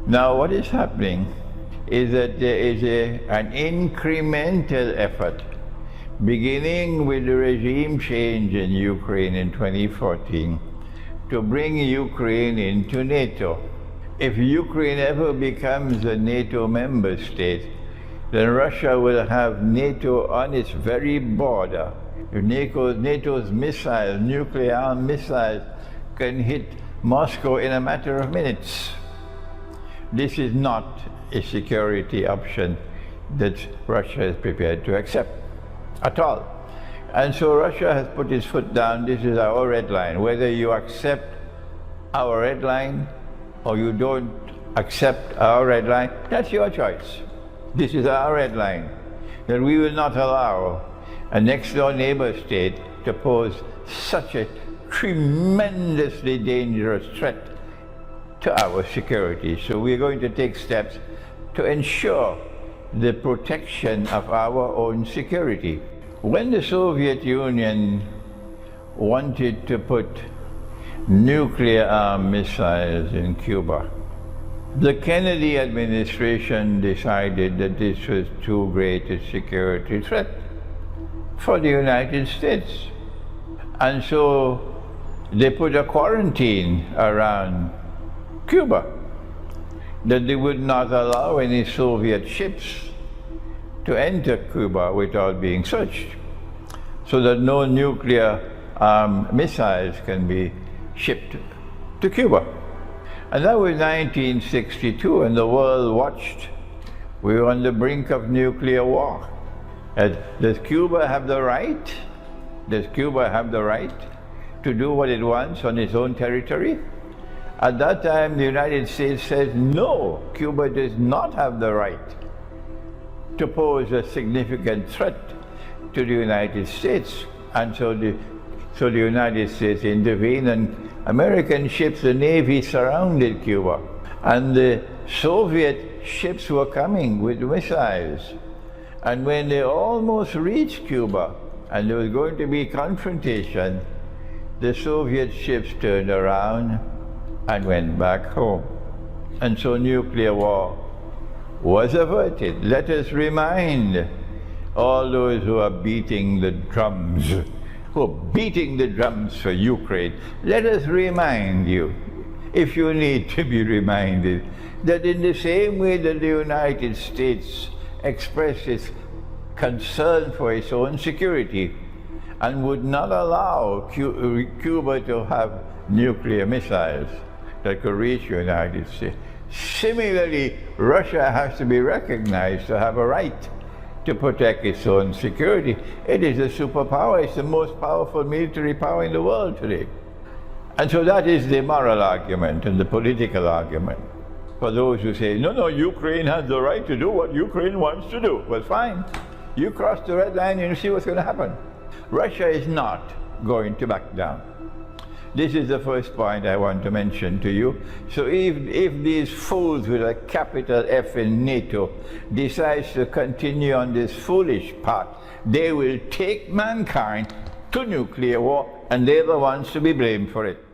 Now, what is happening is that there is an incremental effort, beginning with the regime change in Ukraine in 2014, to bring Ukraine into NATO. If Ukraine ever becomes a NATO member state, then Russia will have NATO on its very border. If NATO's missiles, nuclear-armed missiles, can hit Moscow in a matter of minutes. This is not a security option that Russia is prepared to accept at all. And so Russia has put its foot down. This is our red line. Whether you accept our red line or you don't accept our red line, that's your choice. This is our red line, that we will not allow a next-door neighbor state to pose such a tremendously dangerous threat to our security. So we're going to take steps to ensure the protection of our own security. When the Soviet Union wanted to put nuclear-armed missiles in Cuba, the Kennedy administration decided that this was too great a security threat for the United States. And so they put a quarantine around Cuba, that they would not allow any Soviet ships to enter Cuba without being searched, so that no nuclear missiles can be shipped to Cuba. And that was 1962, and the world watched. We were on the brink of nuclear war. Does Cuba have the right? Does Cuba have the right to do what it wants on its own territory? At that time, the United States says, no, Cuba does not have the right to pose a significant threat to the United States. And so the United States intervened, and American ships, the Navy, surrounded Cuba. And the Soviet ships were coming with missiles. And when they almost reached Cuba, and there was going to be confrontation, the Soviet ships turned around and went back home. And so nuclear war was averted. Let us remind all those who are beating the drums, for Ukraine, let us remind you, if you need to be reminded, that in the same way that the United States expressed its concern for its own security and would not allow Cuba to have nuclear missiles that could reach the United States, similarly, Russia has to be recognized to have a right to protect its own security. It is a superpower. It's the most powerful military power in the world today. And so that is the moral argument and the political argument for those who say, no, Ukraine has the right to do what Ukraine wants to do. Well, fine. You cross the red line and you see what's going to happen. Russia is not going to back down. This is the first point I want to mention to you. So if these fools with a capital F in NATO decides to continue on this foolish path, they will take mankind to nuclear war, and they're the ones to be blamed for it.